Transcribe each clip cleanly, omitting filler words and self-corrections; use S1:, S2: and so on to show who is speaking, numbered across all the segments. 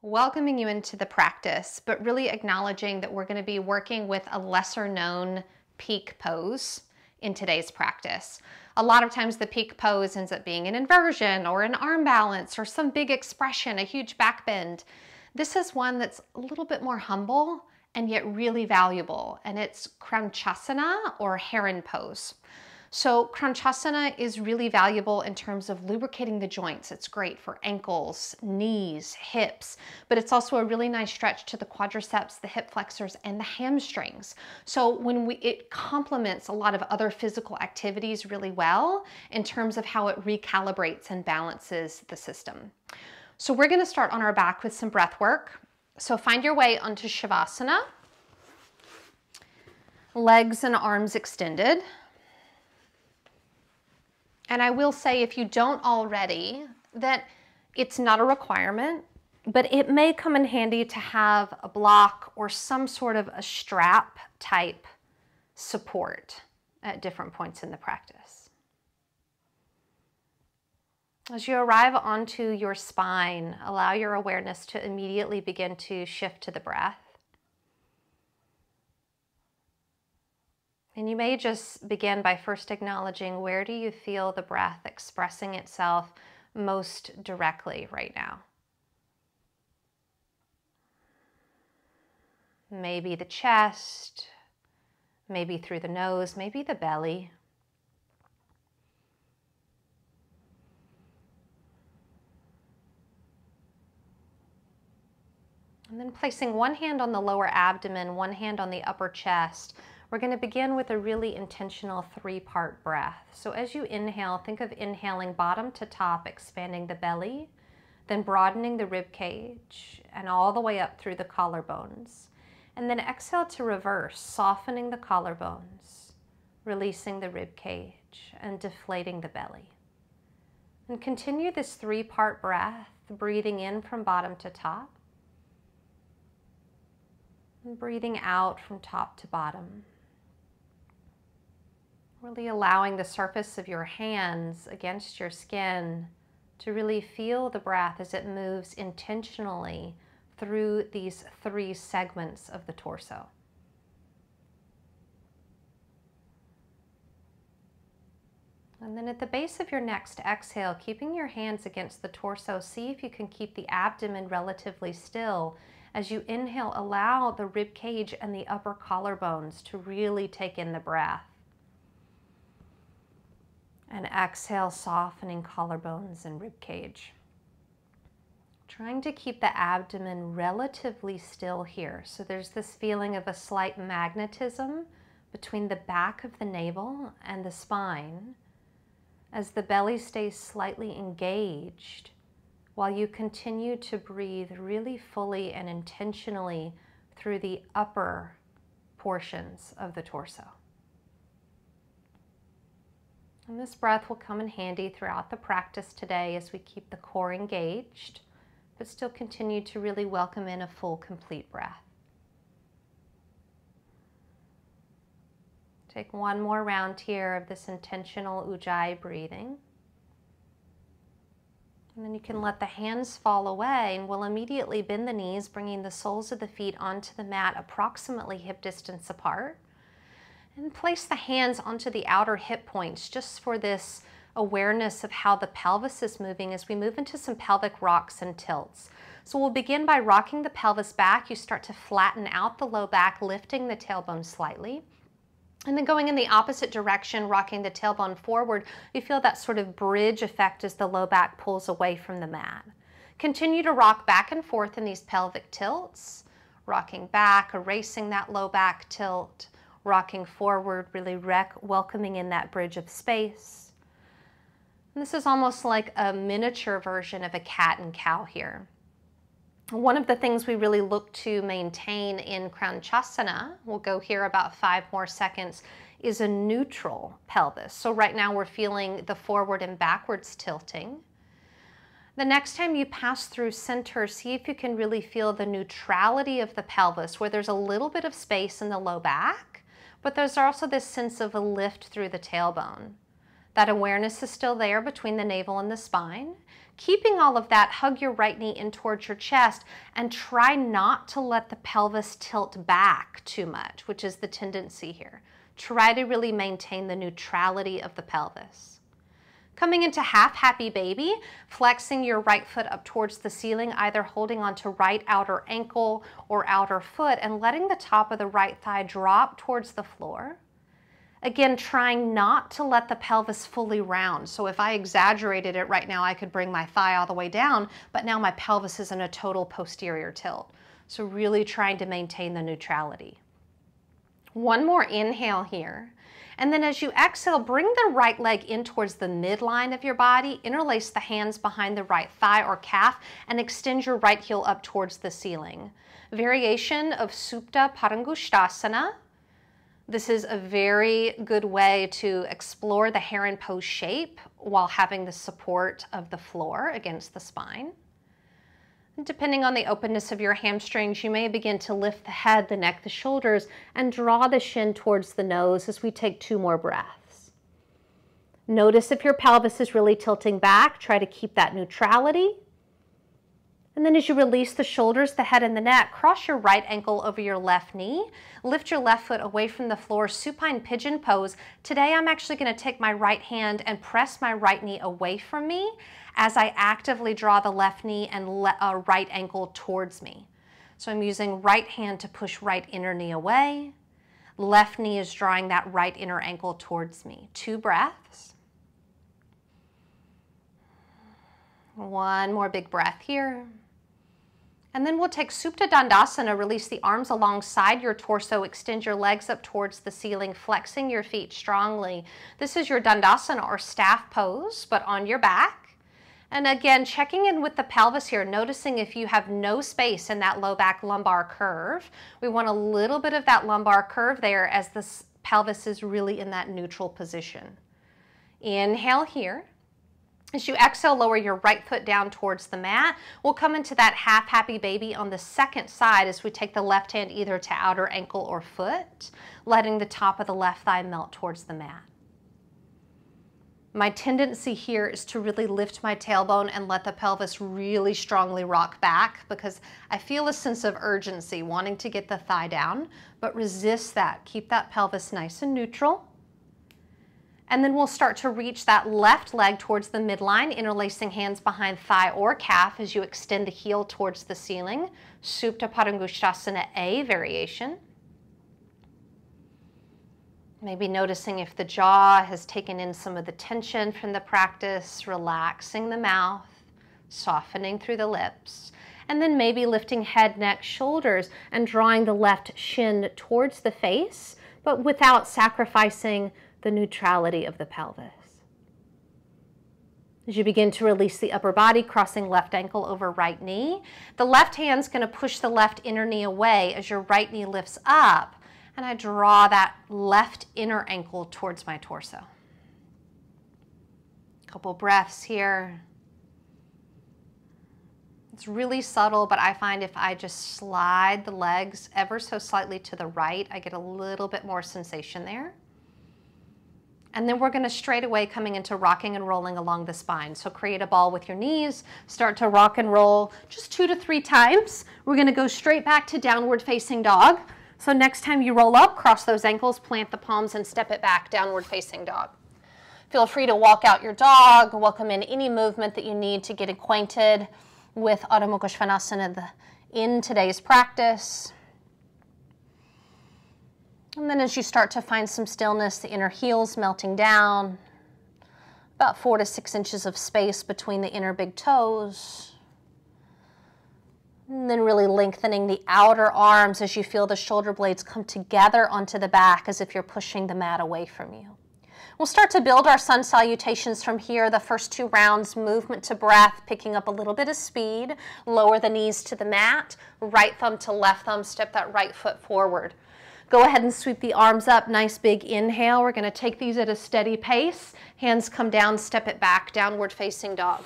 S1: welcoming you into the practice, but really acknowledging that we're going to be working with a lesser known peak pose in today's practice. A lot of times the peak pose ends up being an inversion or an arm balance or some big expression, a huge back bend. This is one that's a little bit more humble and yet really valuable, and it's Krounchasana or Heron Pose. So Krounchasana is really valuable in terms of lubricating the joints. It's great for ankles, knees, hips, but it's also a really nice stretch to the quadriceps, the hip flexors, and the hamstrings. So it complements a lot of other physical activities really well in terms of how it recalibrates and balances the system. So we're going to start on our back with some breath work. So find your way onto Shavasana, legs and arms extended. And I will say, if you don't already, that it's not a requirement, but it may come in handy to have a block or some sort of a strap type support at different points in the practice. As you arrive onto your spine, allow your awareness to immediately begin to shift to the breath. And you may just begin by first acknowledging, where do you feel the breath expressing itself most directly right now? Maybe the chest, maybe through the nose, maybe the belly. And then placing one hand on the lower abdomen, one hand on the upper chest. We're going to begin with a really intentional three-part breath. So as you inhale, think of inhaling bottom to top, expanding the belly, then broadening the rib cage and all the way up through the collarbones. And then exhale to reverse, softening the collarbones, releasing the rib cage and deflating the belly. And continue this three-part breath, breathing in from bottom to top and breathing out from top to bottom. Really allowing the surface of your hands against your skin to really feel the breath as it moves intentionally through these three segments of the torso. And then at the base of your next exhale, keeping your hands against the torso, see if you can keep the abdomen relatively still. As you inhale, allow the rib cage and the upper collarbones to really take in the breath. And exhale, softening collarbones and rib cage. Trying to keep the abdomen relatively still here. So there's this feeling of a slight magnetism between the back of the navel and the spine as the belly stays slightly engaged while you continue to breathe really fully and intentionally through the upper portions of the torso. And this breath will come in handy throughout the practice today as we keep the core engaged, but still continue to really welcome in a full, complete breath. Take one more round here of this intentional Ujjayi breathing. And then you can let the hands fall away, and we'll immediately bend the knees, bringing the soles of the feet onto the mat approximately hip distance apart. And place the hands onto the outer hip points just for this awareness of how the pelvis is moving as we move into some pelvic rocks and tilts. So we'll begin by rocking the pelvis back. You start to flatten out the low back, lifting the tailbone slightly. And then going in the opposite direction, rocking the tailbone forward, you feel that sort of bridge effect as the low back pulls away from the mat. Continue to rock back and forth in these pelvic tilts, rocking back, erasing that low back tilt, rocking forward, really welcoming in that bridge of space. And this is almost like a miniature version of a cat and cow here. One of the things we really look to maintain in Krounchasana, we'll go here about 5 more seconds, is a neutral pelvis. So right now we're feeling the forward and backwards tilting. The next time you pass through center, see if you can really feel the neutrality of the pelvis, where there's a little bit of space in the low back, but there's also this sense of a lift through the tailbone. That awareness is still there between the navel and the spine. Keeping all of that, hug your right knee in towards your chest and try not to let the pelvis tilt back too much, which is the tendency here. Try to really maintain the neutrality of the pelvis. Coming into half happy baby, flexing your right foot up towards the ceiling, either holding onto right outer ankle or outer foot and letting the top of the right thigh drop towards the floor. Again, trying not to let the pelvis fully round. So if I exaggerated it right now, I could bring my thigh all the way down, but now my pelvis is in a total posterior tilt. So really trying to maintain the neutrality. One more inhale here. And then as you exhale, bring the right leg in towards the midline of your body, interlace the hands behind the right thigh or calf, and extend your right heel up towards the ceiling. Variation of Utthita Padangusthasana. This is a very good way to explore the Heron Pose shape while having the support of the floor against the spine. Depending on the openness of your hamstrings, you may begin to lift the head, the neck, the shoulders, and draw the shin towards the nose as we take 2 more breaths. Notice if your pelvis is really tilting back, try to keep that neutrality. And then as you release the shoulders, the head, and the neck, cross your right ankle over your left knee. Lift your left foot away from the floor, supine pigeon pose. Today I'm actually going to take my right hand and press my right knee away from me as I actively draw the left knee and right ankle towards me. So I'm using right hand to push right inner knee away. Left knee is drawing that right inner ankle towards me. 2 breaths. One more big breath here. And then we'll take Supta Dandasana, release the arms alongside your torso, extend your legs up towards the ceiling, flexing your feet strongly. This is your Dandasana or staff pose, but on your back. And again, checking in with the pelvis here, noticing if you have no space in that low back lumbar curve. We want a little bit of that lumbar curve there as the pelvis is really in that neutral position. Inhale here. As you exhale, lower your right foot down towards the mat. We'll come into that half happy baby on the second side as we take the left hand either to outer ankle or foot, letting the top of the left thigh melt towards the mat. My tendency here is to really lift my tailbone and let the pelvis really strongly rock back because I feel a sense of urgency wanting to get the thigh down, but resist that. Keep that pelvis nice and neutral. And then we'll start to reach that left leg towards the midline, interlacing hands behind thigh or calf as you extend the heel towards the ceiling. Supta Padangusthasana A variation. Maybe noticing if the jaw has taken in some of the tension from the practice, relaxing the mouth, softening through the lips. And then maybe lifting head, neck, shoulders, and drawing the left shin towards the face, but without sacrificing the neutrality of the pelvis. As you begin to release the upper body, crossing left ankle over right knee, the left hand's going to push the left inner knee away as your right knee lifts up, and I draw that left inner ankle towards my torso. Couple breaths here. It's really subtle, but I find if I just slide the legs ever so slightly to the right, I get a little bit more sensation there. And then we're going to straight away coming into rocking and rolling along the spine. So create a ball with your knees, start to rock and roll just 2 to 3 times. We're going to go straight back to downward facing dog. So next time you roll up, cross those ankles, plant the palms, and step it back, downward facing dog. Feel free to walk out your dog, welcome in any movement that you need to get acquainted with Adho Mukha Svanasana in today's practice. And then as you start to find some stillness, the inner heels melting down, about 4 to 6 inches of space between the inner big toes. And then really lengthening the outer arms as you feel the shoulder blades come together onto the back as if you're pushing the mat away from you. We'll start to build our sun salutations from here. The first 2 rounds, movement to breath, picking up a little bit of speed. Lower the knees to the mat, right thumb to left thumb, step that right foot forward. Go ahead and sweep the arms up, nice big inhale. We're going to take these at a steady pace. Hands come down, step it back, downward facing dog.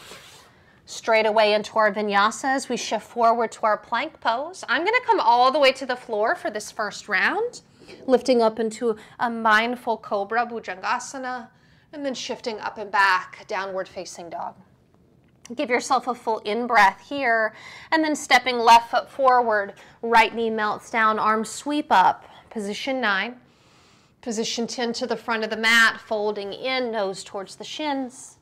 S1: Straight away into our vinyasa as we shift forward to our plank pose. I'm going to come all the way to the floor for this first round, lifting up into a mindful cobra, bhujangasana, And then shifting up and back, downward facing dog. Give yourself a full in-breath here, and then stepping left foot forward, right knee melts down, arms sweep up. Position 9. Position 10 to the front of the mat, folding in, nose towards the shins.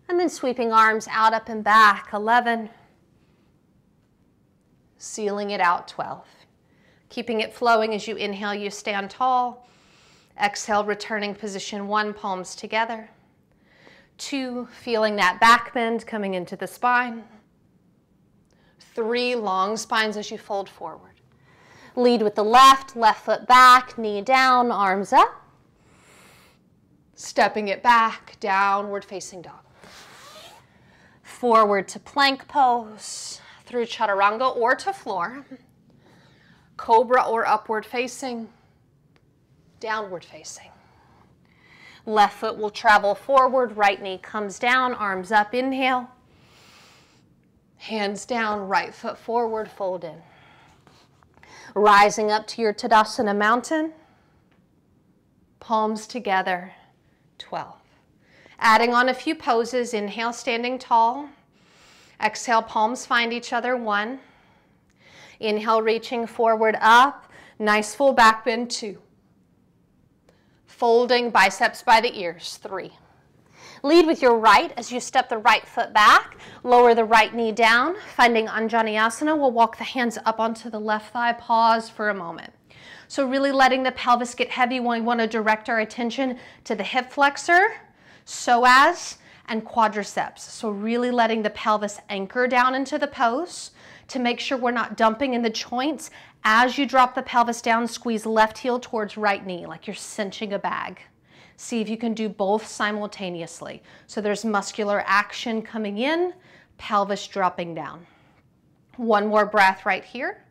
S1: And then sweeping arms out, up and back, 11. Sealing it out, 12. Keeping it flowing as you inhale, you stand tall. Exhale, returning position 1, palms together. 2, feeling that back bend coming into the spine. 3, long spines as you fold forward. Lead with the left foot back, knee down, arms up. Stepping it back, downward facing dog. Forward to plank pose, through chaturanga or to floor. Cobra or upward facing, downward facing. Left foot will travel forward, right knee comes down, arms up, inhale. Hands down, right foot forward, fold in. Rising up to your Tadasana mountain. Palms together, 12. Adding on a few poses, inhale, standing tall. Exhale, palms find each other, 1. Inhale, reaching forward up, nice full back bend, 2. Folding biceps by the ears, 3. Lead with your right as you step the right foot back, lower the right knee down, finding Anjaneyasana. We'll walk the hands up onto the left thigh, pause for a moment. So really letting the pelvis get heavy, we want to direct our attention to the hip flexor, psoas, and quadriceps. So really letting the pelvis anchor down into the pose to make sure we're not dumping in the joints. As you drop the pelvis down, squeeze left heel towards right knee, like you're cinching a bag. See if you can do both simultaneously. So there's muscular action coming in, pelvis dropping down. One more breath right here.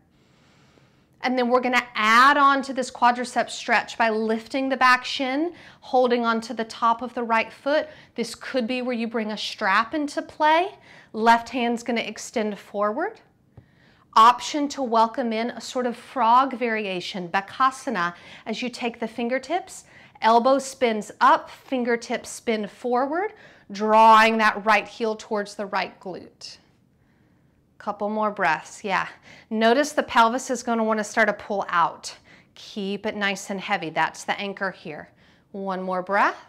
S1: And then we're gonna add on to this quadriceps stretch by lifting the back shin, holding onto the top of the right foot. This could be where you bring a strap into play. Left hand's gonna extend forward. Option to welcome in a sort of frog variation, Bakasana, as you take the fingertips, elbow spins up, fingertips spin forward, drawing that right heel towards the right glute. Couple more breaths, yeah. Notice the pelvis is going to want to start to pull out. Keep it nice and heavy. That's the anchor here. One more breath.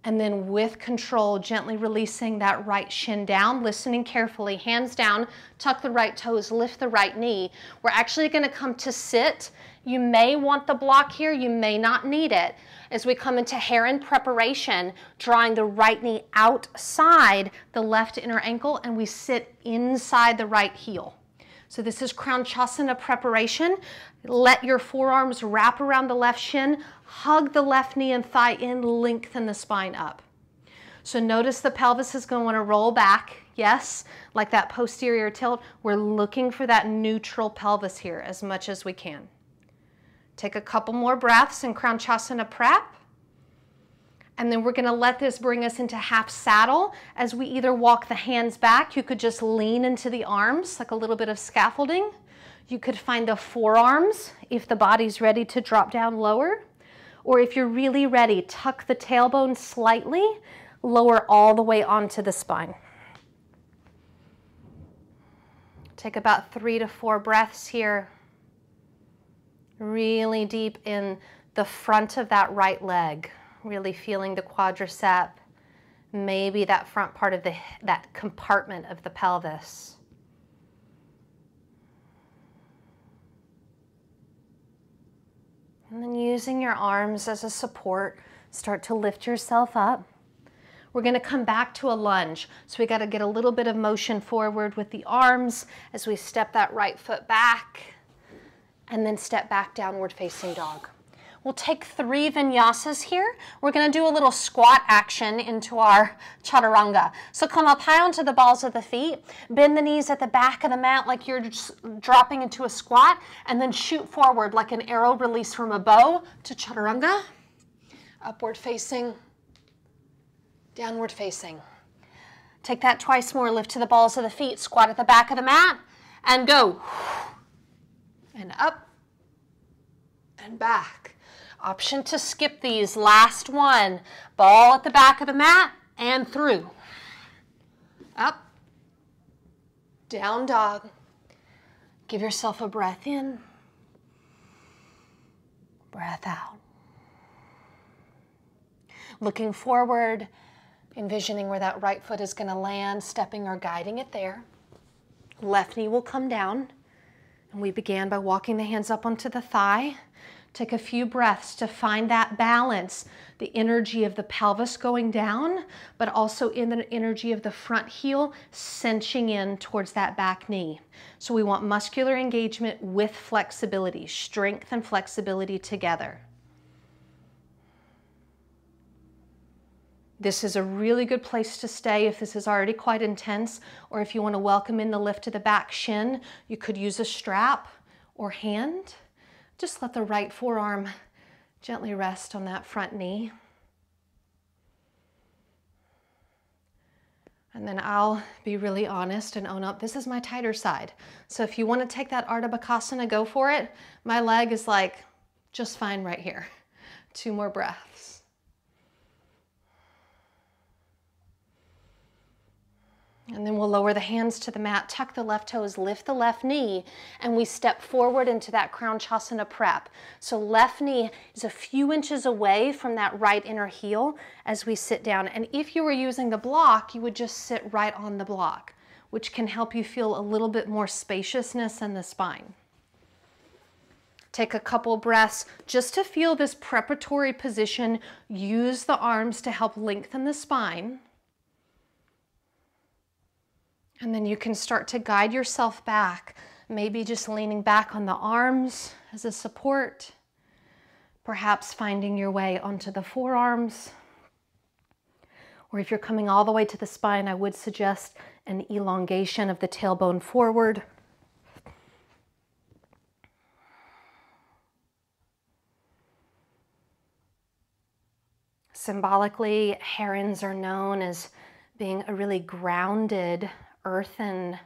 S1: And then with control, gently releasing that right shin down, listening carefully, hands down, tuck the right toes, lift the right knee. We're actually going to come to sit. You may want the block here, you may not need it. As we come into Heron preparation, drawing the right knee outside the left inner ankle, and we sit inside the right heel. So this is Krounchasana preparation. Let your forearms wrap around the left shin, hug the left knee and thigh in, lengthen the spine up. So notice the pelvis is going to want to roll back. Yes, like that posterior tilt. We're looking for that neutral pelvis here as much as we can. Take a couple more breaths in Krounchasana prep. And then we're going to let this bring us into half saddle as we either walk the hands back. You could just lean into the arms, like a little bit of scaffolding. You could find the forearms if the body's ready to drop down lower. Or if you're really ready, tuck the tailbone slightly, lower all the way onto the spine. Take about 3 to 4 breaths here. Really deep in the front of that right leg. Really feeling the quadricep, maybe that front part of that compartment of the pelvis. And then using your arms as a support, start to lift yourself up. We're going to come back to a lunge. So we got to get a little bit of motion forward with the arms as we step that right foot back and then step back, downward facing dog. We'll take 3 vinyasas here. We're going to do a little squat action into our chaturanga. So come up high onto the balls of the feet, bend the knees at the back of the mat like you're just dropping into a squat, and then shoot forward like an arrow release from a bow to chaturanga. Upward facing, downward facing. Take that twice more, lift to the balls of the feet, squat at the back of the mat, and go. And up, and back. Option to skip these. Last one. Ball at the back of the mat and through. Up. Down dog. Give yourself a breath in. Breath out. Looking forward, envisioning where that right foot is going to land, stepping or guiding it there. Left knee will come down. And we began by walking the hands up onto the thigh. Take a few breaths to find that balance, the energy of the pelvis going down, but also in the energy of the front heel cinching in towards that back knee. So we want muscular engagement with flexibility, strength and flexibility together. This is a really good place to stay if this is already quite intense, or if you want to welcome in the lift to the back shin, you could use a strap or hand. Just let the right forearm gently rest on that front knee. And then I'll be really honest and own up, this is my tighter side. So if you want to take that Ardha Bakasana, go for it. My leg is like just fine right here. 2 more breaths. And then we'll lower the hands to the mat, tuck the left toes, lift the left knee, and we step forward into that Krounchasana prep. So left knee is a few inches away from that right inner heel as we sit down. And if you were using the block, you would just sit right on the block, which can help you feel a little bit more spaciousness in the spine. Take a couple breaths just to feel this preparatory position. Use the arms to help lengthen the spine. And then you can start to guide yourself back, maybe just leaning back on the arms as a support, perhaps finding your way onto the forearms. Or if you're coming all the way to the spine, I would suggest an elongation of the tailbone forward. Symbolically, herons are known as being a really grounded earthen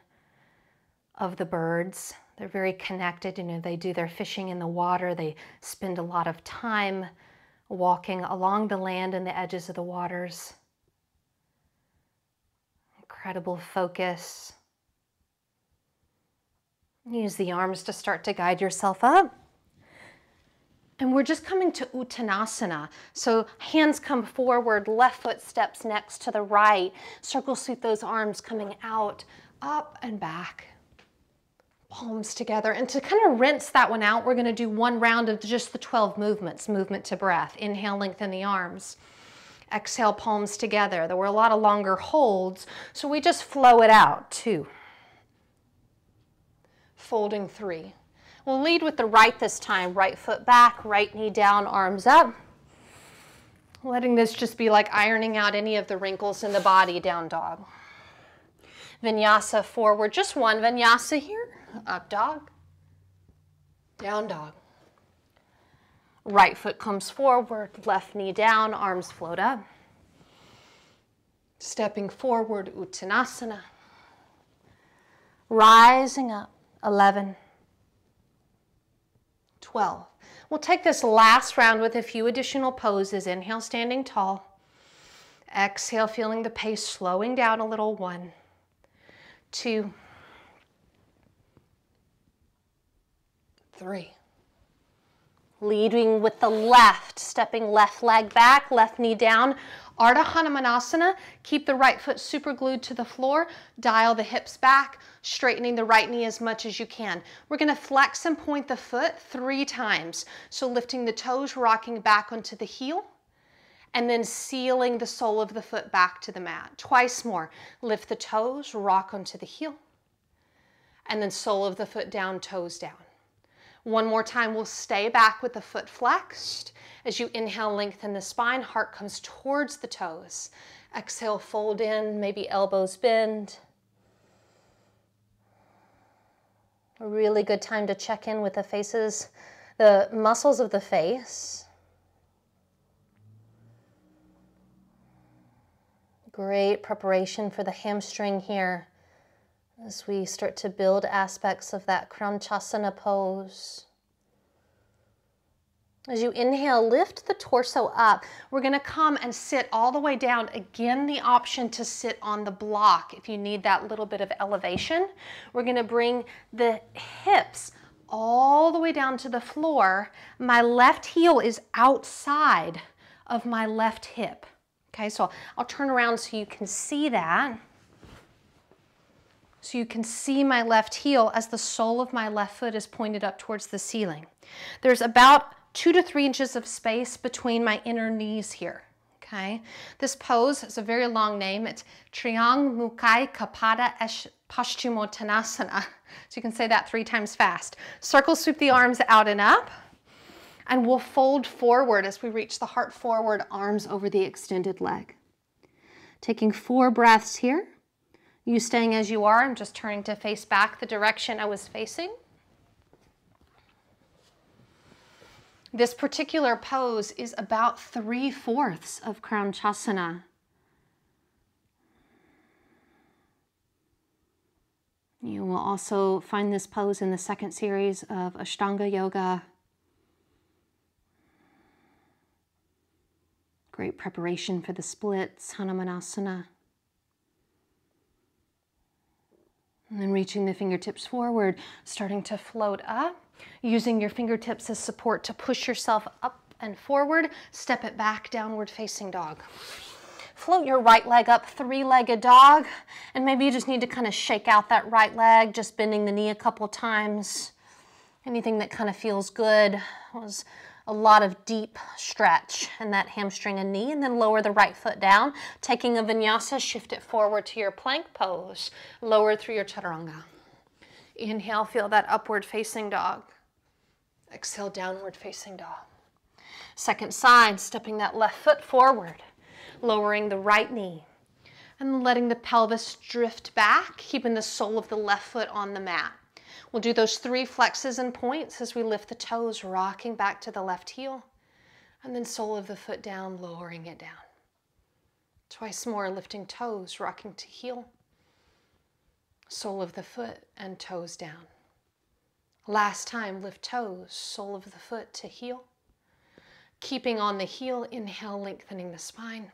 S1: of the birds. They're very connected, they do their fishing in the water. They spend a lot of time walking along the land and the edges of the waters. Incredible focus. Use the arms to start to guide yourself up. And we're just coming to Uttanasana. So hands come forward, left foot steps next to the right. Circle sweep those arms coming out, up and back. Palms together. And to kind of rinse that one out, we're going to do one round of just the 12 movements, movement to breath. Inhale, lengthen the arms. Exhale, palms together. There were a lot of longer holds, so we just flow it out. 2. Folding 3. We'll lead with the right this time. Right foot back, right knee down, arms up. Letting this just be like ironing out any of the wrinkles in the body. Down dog. Vinyasa forward. Just one Vinyasa here. Up dog. Down dog. Right foot comes forward, left knee down, arms float up. Stepping forward, Uttanasana. Rising up. 11. 12. We'll take this last round with a few additional poses. Inhale, standing tall. Exhale, feeling the pace slowing down a little. 1, 2, 3. Leading with the left, stepping left leg back, left knee down. Ardha Hanumanasana, keep the right foot super glued to the floor, dial the hips back, straightening the right knee as much as you can. We're going to flex and point the foot 3 times. So lifting the toes, rocking back onto the heel, and then sealing the sole of the foot back to the mat. Twice more. Lift the toes, rock onto the heel, and then sole of the foot down, toes down. One more time, we'll stay back with the foot flexed. As you inhale, lengthen the spine, heart comes towards the toes. Exhale, fold in, maybe elbows bend. A really good time to check in with the faces, the muscles of the face. Great preparation for the hamstring here as we start to build aspects of that Krounchasana pose. As you inhale, lift the torso up. We're going to come and sit all the way down. Again, the option to sit on the block if you need that little bit of elevation. We're going to bring the hips all the way down to the floor. My left heel is outside of my left hip. Okay, so I'll turn around so you can see that. So you can see my left heel as the sole of my left foot is pointed up towards the ceiling. There's about 2 to 3 inches of space between my inner knees here. Okay, this pose is a very long name. It's Triang Mukhaikapada Paschimottanasana. So you can say that 3 times fast. Circle sweep the arms out and up. And we'll fold forward as we reach the heart forward, arms over the extended leg. Taking 4 breaths here. You staying as you are. I'm just turning to face back the direction I was facing. This particular pose is about 3/4 of Krounchasana. You will also find this pose in the second series of Ashtanga Yoga. Great preparation for the splits, Hanumanasana. And then reaching the fingertips forward, starting to float up, using your fingertips as support to push yourself up and forward, step it back, downward facing dog. Float your right leg up, 3-legged dog, and maybe you just need to kind of shake out that right leg, just bending the knee a couple times. Anything that kind of feels good. Was a lot of deep stretch in that hamstring and knee, and then lower the right foot down. Taking a vinyasa, shift it forward to your plank pose. Lower through your chaturanga. Inhale, feel that upward facing dog. Exhale, downward facing dog. Second side, stepping that left foot forward. Lowering the right knee. And letting the pelvis drift back, keeping the sole of the left foot on the mat. We'll do those 3 flexes and points as we lift the toes, rocking back to the left heel. And then sole of the foot down, lowering it down. Twice more, lifting toes, rocking to heel. Sole of the foot and toes down. Last time, lift toes, sole of the foot to heel. Keeping on the heel, inhale, lengthening the spine.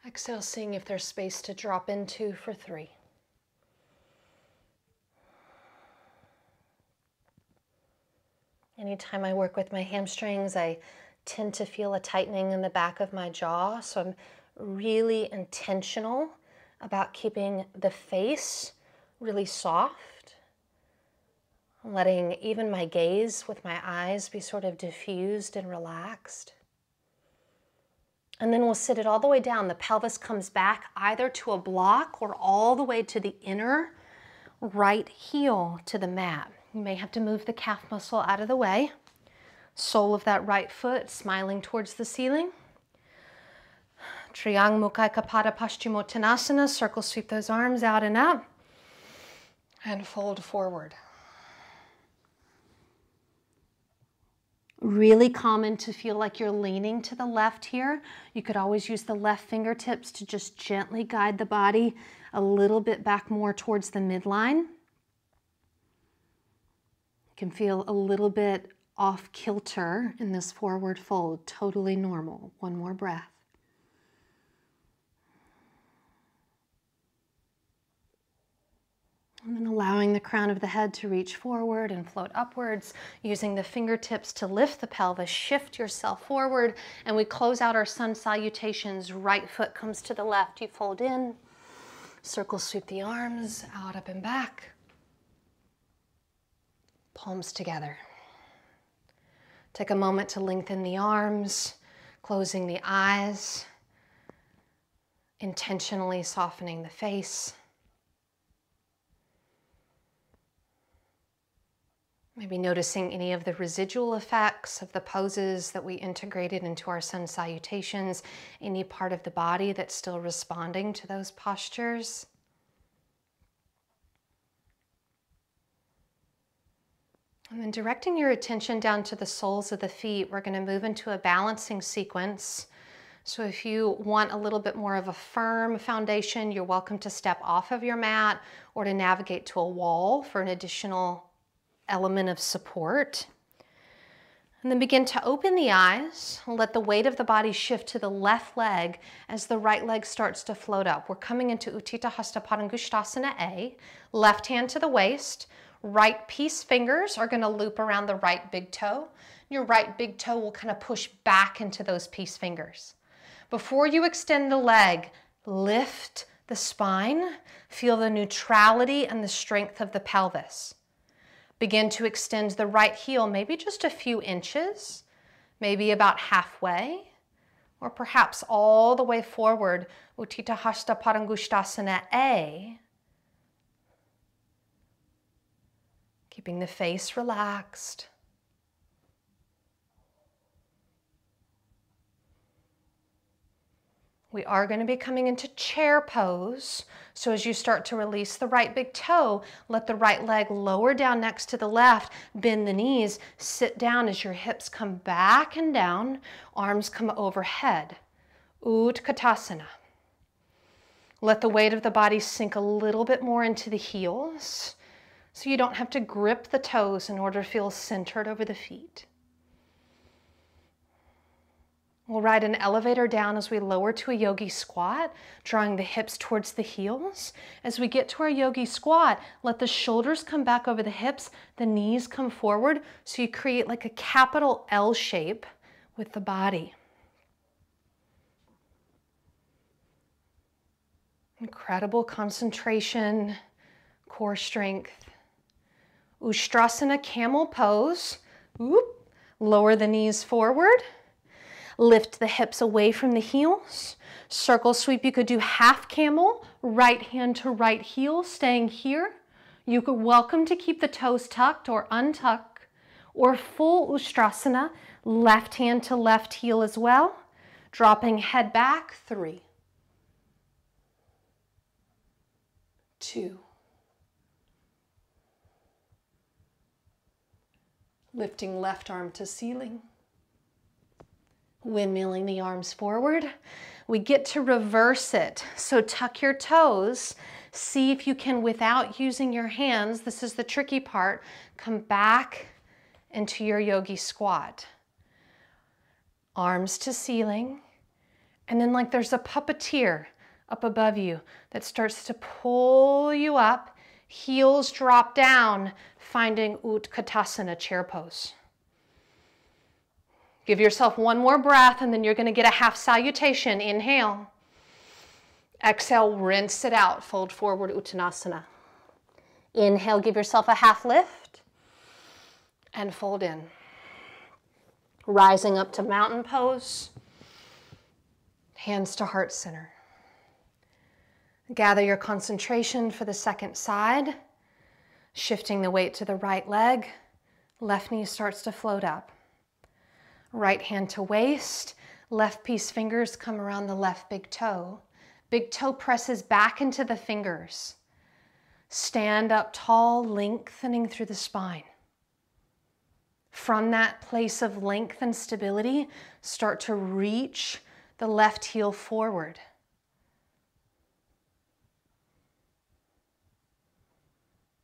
S1: Exhale, seeing if there's space to drop into for 3. Anytime I work with my hamstrings, I tend to feel a tightening in the back of my jaw, so I'm really intentional about keeping the face really soft, letting even my gaze with my eyes be sort of diffused and relaxed. And then we'll sit it all the way down. The pelvis comes back either to a block or all the way to the inner right heel to the mat. You may have to move the calf muscle out of the way. Sole of that right foot smiling towards the ceiling. Triang Mukhaikapada Paschimottanasana. Circle sweep those arms out and up. And fold forward. Really common to feel like you're leaning to the left here. You could always use the left fingertips to just gently guide the body a little bit back more towards the midline. You can feel a little bit off kilter in this forward fold, totally normal. One more breath. And then allowing the crown of the head to reach forward and float upwards, using the fingertips to lift the pelvis, shift yourself forward, and we close out our sun salutations. Right foot comes to the left, you fold in, circle sweep the arms, out, up, and back. Palms together. Take a moment to lengthen the arms, closing the eyes, intentionally softening the face. Maybe noticing any of the residual effects of the poses that we integrated into our sun salutations, any part of the body that's still responding to those postures. And then directing your attention down to the soles of the feet, we're going to move into a balancing sequence. So if you want a little bit more of a firm foundation, you're welcome to step off of your mat or to navigate to a wall for an additional element of support. And then begin to open the eyes. Let the weight of the body shift to the left leg as the right leg starts to float up. We're coming into Utthita Hasta Padangusthasana A. Left hand to the waist. Right peace fingers are going to loop around the right big toe. Your right big toe will kind of push back into those peace fingers. Before you extend the leg, lift the spine. Feel the neutrality and the strength of the pelvis. Begin to extend the right heel, maybe just a few inches, maybe about halfway, or perhaps all the way forward, Utthita Hasta Padangusthasana A. Keeping the face relaxed. We are going to be coming into chair pose. So as you start to release the right big toe, let the right leg lower down next to the left, bend the knees, sit down as your hips come back and down, arms come overhead. Utkatasana. Let the weight of the body sink a little bit more into the heels, so you don't have to grip the toes in order to feel centered over the feet. We'll ride an elevator down as we lower to a yogi squat, drawing the hips towards the heels. As we get to our yogi squat, let the shoulders come back over the hips, the knees come forward, so you create like a capital L shape with the body. Incredible concentration, core strength. Ustrasana camel pose. Oop. Lower the knees forward. Lift the hips away from the heels. Circle sweep, you could do half camel, right hand to right heel, staying here. You could welcome to keep the toes tucked or untuck, or full Ustrasana, left hand to left heel as well. Dropping head back, 3, 2. Lifting left arm to ceiling. Windmilling the arms forward. We get to reverse it. So tuck your toes. See if you can, without using your hands, this is the tricky part, come back into your yogi squat. Arms to ceiling. And then like there's a puppeteer up above you that starts to pull you up. Heels drop down, finding Utkatasana, chair pose. Give yourself one more breath, and then you're going to get a half salutation. Inhale. Exhale, rinse it out. Fold forward, Uttanasana. Inhale, give yourself a half lift, and fold in. Rising up to mountain pose. Hands to heart center. Gather your concentration for the second side. Shifting the weight to the right leg. Left knee starts to float up. Right hand to waist, left piece fingers come around the left big toe. Big toe presses back into the fingers. Stand up tall, lengthening through the spine. From that place of length and stability, start to reach the left heel forward.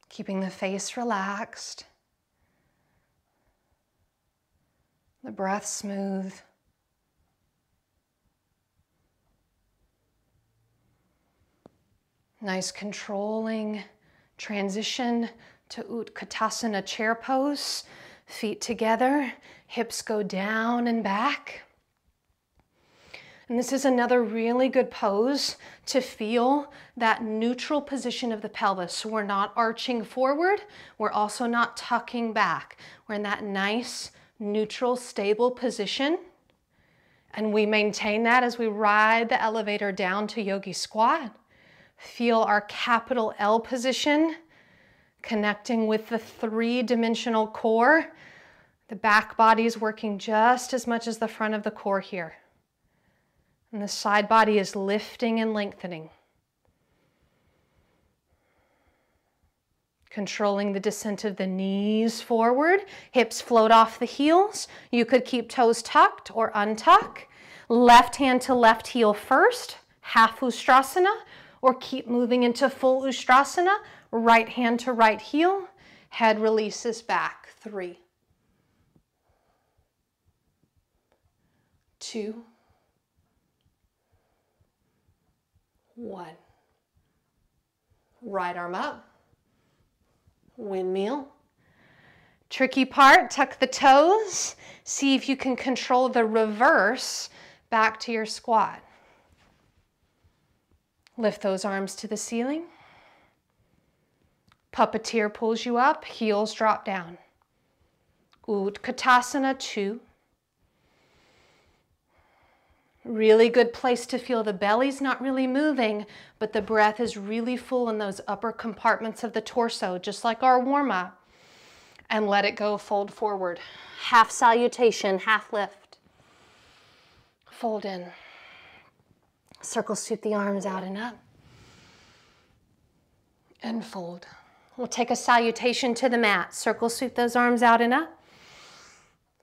S1: Keeping the face relaxed. The breath smooth. Nice controlling transition to Utkatasana, chair pose. Feet together, hips go down and back. And this is another really good pose to feel that neutral position of the pelvis. So we're not arching forward, we're also not tucking back. We're in that nice, neutral, stable position. And we maintain that as we ride the elevator down to yogi squat. Feel our capital L position, connecting with the three-dimensional core. The back body is working just as much as the front of the core here. And the side body is lifting and lengthening. Controlling the descent of the knees forward, hips float off the heels. You could keep toes tucked or untuck. Left hand to left heel first, half Ustrasana, or keep moving into full Ustrasana. Right hand to right heel, head releases back, 3,
S2: 2, 1. Right arm up, windmill. Tricky part, tuck the toes. See if you can control the reverse back to your squat. Lift those arms to the ceiling. Puppeteer pulls you up, heels drop down. Utthita 2. Really good place to feel the belly's not really moving, but the breath is really full in those upper compartments of the torso, just like our warm-up. And let it go, fold forward. Half salutation, half lift. Fold in. Circle sweep the arms out and up. And fold. We'll take a salutation to the mat. Circle sweep those arms out and up.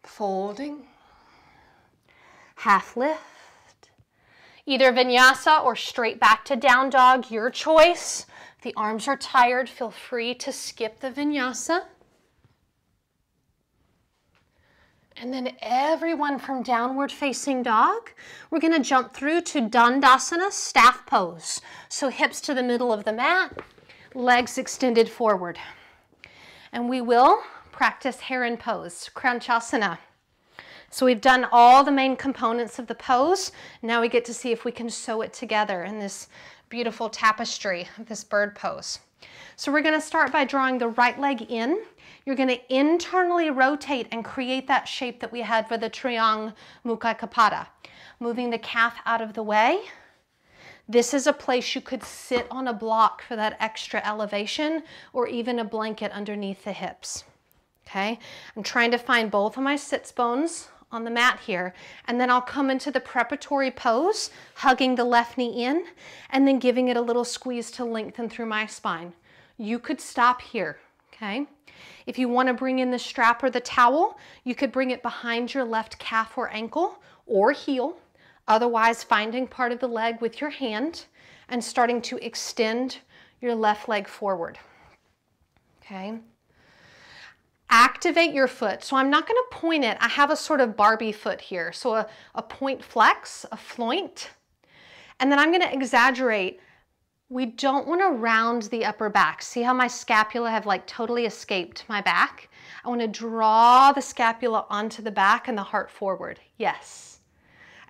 S2: Folding. Half lift. Either vinyasa or straight back to down dog, your choice. If the arms are tired, feel free to skip the vinyasa. And then everyone from downward facing dog, we're going to jump through to Dandasana, staff pose. So hips to the middle of the mat, legs extended forward. And we will practice Heron Pose, Krounchasana. So we've done all the main components of the pose. Now we get to see if we can sew it together in this beautiful tapestry of this bird pose. So we're going to start by drawing the right leg in. You're going to internally rotate and create that shape that we had for the Triang Mukhaikapada. Moving the calf out of the way. This is a place you could sit on a block for that extra elevation, or even a blanket underneath the hips. Okay, I'm trying to find both of my sits bones on the mat here, and then I'll come into the preparatory pose, hugging the left knee in, and then giving it a little squeeze to lengthen through my spine. You could stop here, okay? If you want to bring in the strap or the towel, you could bring it behind your left calf or ankle or heel. Otherwise, finding part of the leg with your hand and starting to extend your left leg forward, okay? Activate your foot. So I'm not going to point it. I have a sort of Barbie foot here. So a point flex, a floint. And then I'm going to exaggerate. We don't want to round the upper back. See how my scapula have like totally escaped my back? I want to draw the scapula onto the back and the heart forward. Yes.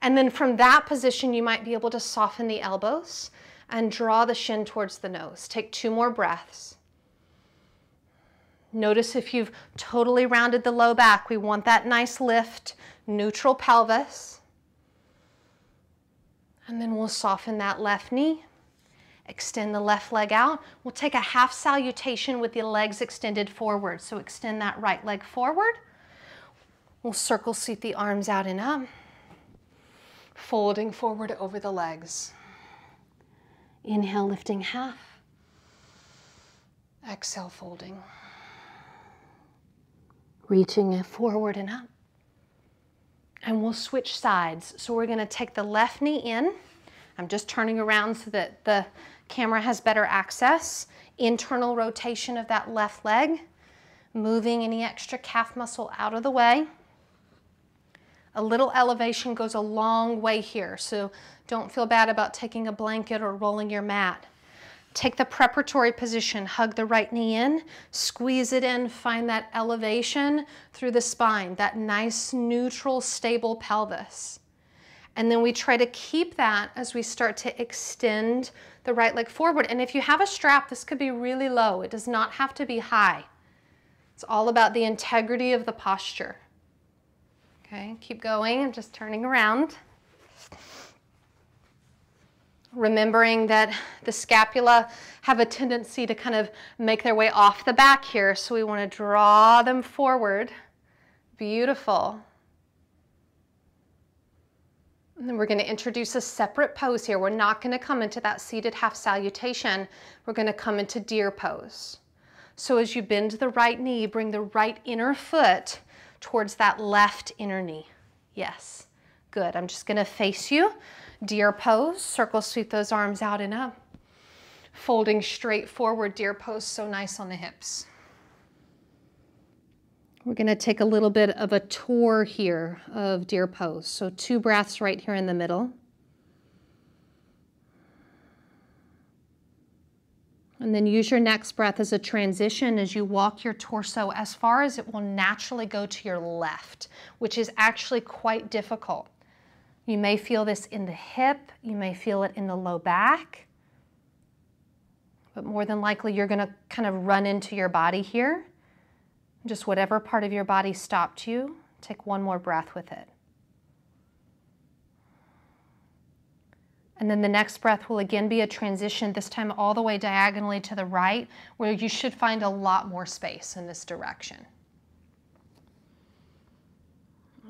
S2: And then from that position, you might be able to soften the elbows and draw the shin towards the nose. Take 2 more breaths. Notice if you've totally rounded the low back, we want that nice lift, neutral pelvis. And then we'll soften that left knee, extend the left leg out. We'll take a half salutation with the legs extended forward. So extend that right leg forward. We'll circle sweep the arms out and up, folding forward over the legs. Inhale, lifting half. Exhale, folding. Reaching it forward and up. And we'll switch sides. So we're going to take the left knee in. I'm just turning around so that the camera has better access. Internal rotation of that left leg. Moving any extra calf muscle out of the way. A little elevation goes a long way here. So don't feel bad about taking a blanket or rolling your mat. Take the preparatory position, hug the right knee in, squeeze it in, find that elevation through the spine, that nice, neutral, stable pelvis. And then we try to keep that as we start to extend the right leg forward. And if you have a strap, this could be really low. It does not have to be high. It's all about the integrity of the posture. Okay, keep going. I'm just turning around. Remembering that the scapula have a tendency to kind of make their way off the back here, so we want to draw them forward. Beautiful. And then we're going to introduce a separate pose here. We're not going to come into that seated half salutation. We're going to come into deer pose. So as you bend the right knee, bring the right inner foot towards that left inner knee. Yes, good. I'm just going to face you. Deer pose, circle sweep those arms out and up. Folding straight forward, deer pose, so nice on the hips. We're going to take a little bit of a tour here of deer pose. So 2 breaths right here in the middle. And then use your next breath as a transition as you walk your torso as far as it will naturally go to your left, which is actually quite difficult. You may feel this in the hip, you may feel it in the low back, but more than likely you're going to kind of run into your body here. Just whatever part of your body stopped you, take one more breath with it. And then the next breath will again be a transition, this time all the way diagonally to the right, where you should find a lot more space in this direction.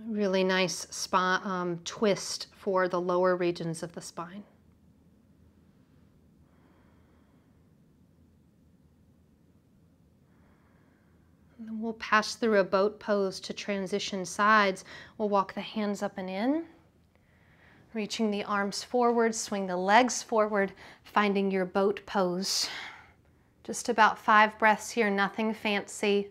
S2: Really nice twist for the lower regions of the spine. And then we'll pass through a boat pose to transition sides. We'll walk the hands up and in, reaching the arms forward, swing the legs forward, finding your boat pose. Just about 5 breaths here, nothing fancy.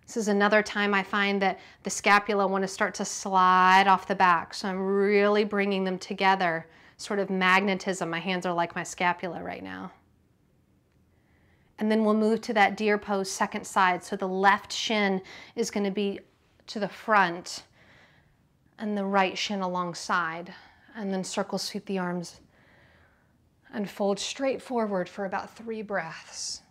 S2: This is another time I find that the scapula want to start to slide off the back, so I'm really bringing them together, sort of magnetism. My hands are like my scapula right now. And then we'll move to that deer pose second side. So the left shin is going to be to the front and the right shin alongside. And then circle sweep the arms and fold straight forward for about 3 breaths.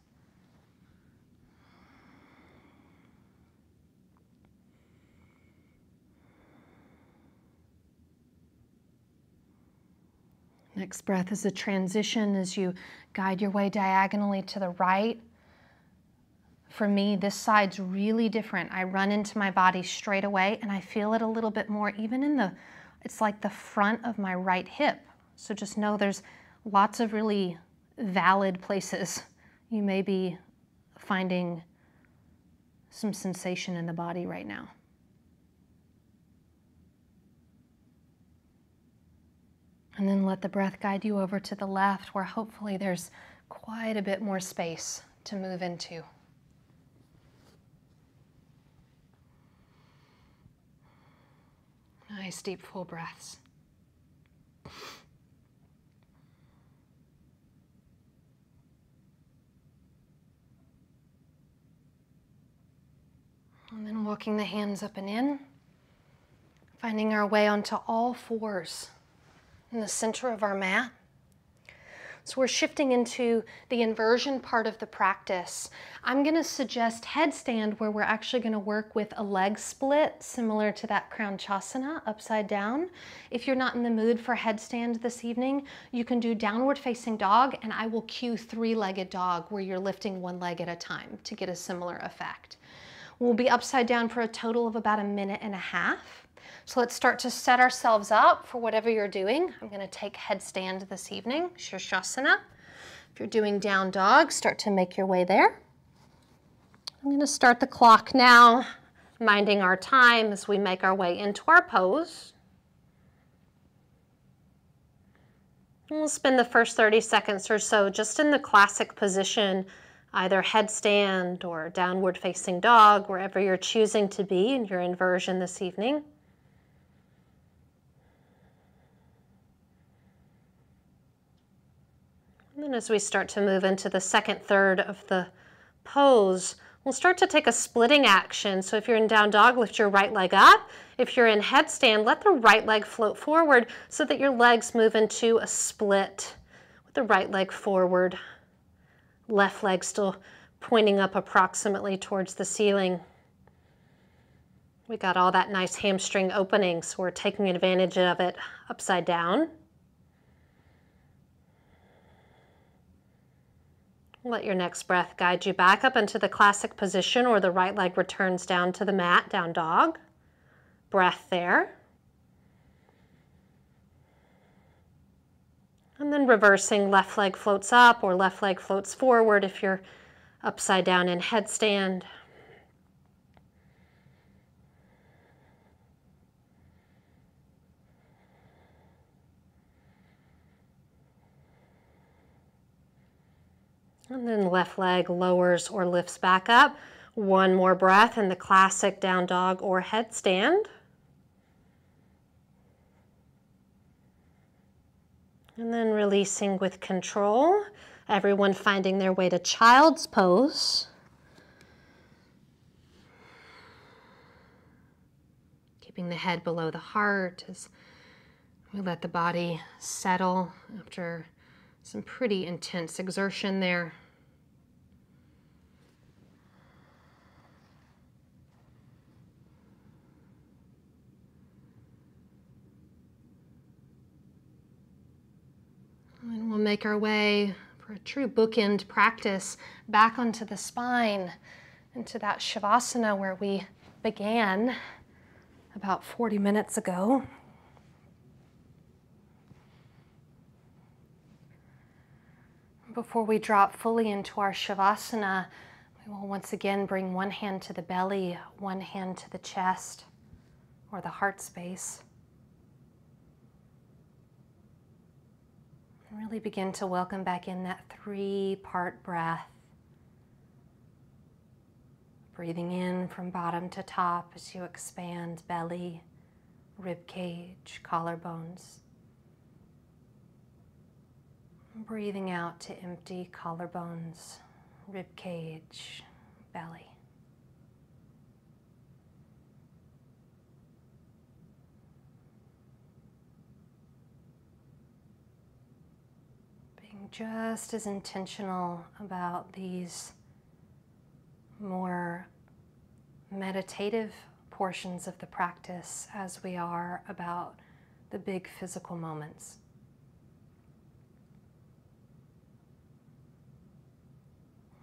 S2: Next breath is a transition as you guide your way diagonally to the right. For me, this side's really different. I run into my body straight away and I feel it a little bit more even in it's like the front of my right hip. So just know there's lots of really valid places you may be finding some sensation in the body right now. And then let the breath guide you over to the left, where hopefully there's quite a bit more space to move into. Nice deep full breaths. And then walking the hands up and in, finding our way onto all fours in the center of our mat. So we're shifting into the inversion part of the practice. I'm going to suggest headstand, where we're actually going to work with a leg split similar to that Krounchasana, upside down. If you're not in the mood for headstand this evening, you can do downward facing dog, and I will cue 3-legged dog where you're lifting 1 leg at a time to get a similar effect. We'll be upside down for a total of about 1.5 minutes. So let's start to set ourselves up for whatever you're doing. I'm going to take headstand this evening, Shirshasana. If you're doing down dog, start to make your way there. I'm going to start the clock now, minding our time as we make our way into our pose. And we'll spend the first 30 seconds or so just in the classic position, either headstand or downward facing dog, wherever you're choosing to be in your inversion this evening. And then as we start to move into the second third of the pose, we'll start to take a splitting action. So if you're in down dog, lift your right leg up. If you're in headstand, let the right leg float forward so that your legs move into a split with the right leg forward, left leg still pointing up approximately towards the ceiling. We got all that nice hamstring opening, so we're taking advantage of it upside down. Let your next breath guide you back up into the classic position, or the right leg returns down to the mat, down dog. Breath there. And then reversing, left leg floats up or left leg floats forward if you're upside down in headstand. And then left leg lowers or lifts back up, One more breath in the classic down dog or headstand. And then releasing with control. Everyone finding their way to child's pose. Keeping the head below the heart as we let the body settle after some pretty intense exertion there. And we'll make our way for a true bookend practice back onto the spine, into that Shavasana where we began about 40 minutes ago. Before we drop fully into our Shavasana, we will once again bring one hand to the belly, one hand to the chest or the heart space. And really begin to welcome back in that 3-part breath. Breathing in from bottom to top as you expand belly, rib cage, collarbones. Breathing out to empty collarbones, rib cage, belly. Being just as intentional about these more meditative portions of the practice as we are about the big physical moments.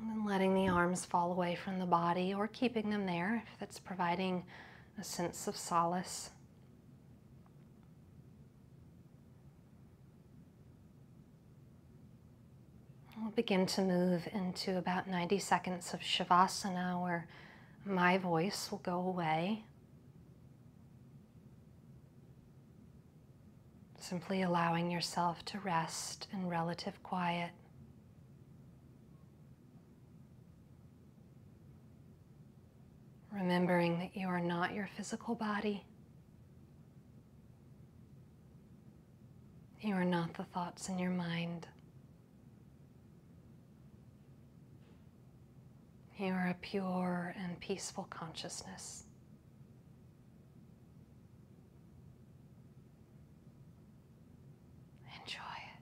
S2: And letting the arms fall away from the body or keeping them there if that's providing a sense of solace. We'll begin to move into about 90 seconds of Shavasana where my voice will go away. Simply allowing yourself to rest in relative quiet. Remembering that you are not your physical body. You are not the thoughts in your mind. You are a pure and peaceful consciousness. Enjoy it.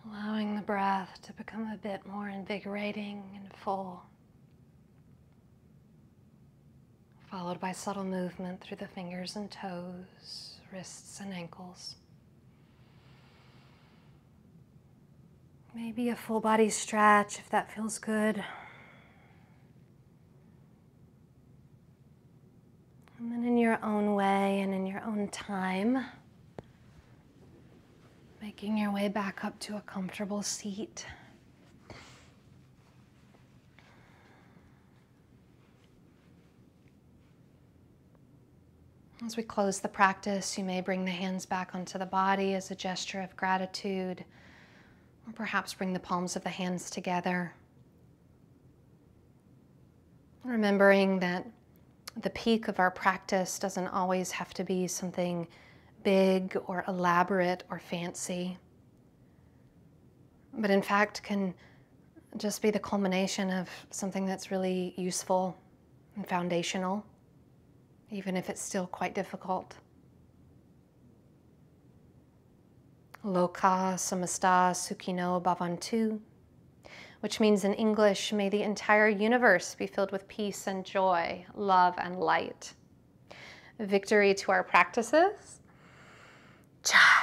S2: Allowing the breath to become a bit more invigorating and full, followed by subtle movement through the fingers and toes, wrists and ankles. Maybe a full body stretch if that feels good. And then in your own way and in your own time, making your way back up to a comfortable seat. As we close the practice, you may bring the hands back onto the body as a gesture of gratitude, or perhaps bring the palms of the hands together. Remembering that the peak of our practice doesn't always have to be something big or elaborate or fancy, but in fact can just be the culmination of something that's really useful and foundational, even if it's still quite difficult. Loka samasta sukhino bhavantu, which means in English, may the entire universe be filled with peace and joy, love and light. Victory to our practices. Cha.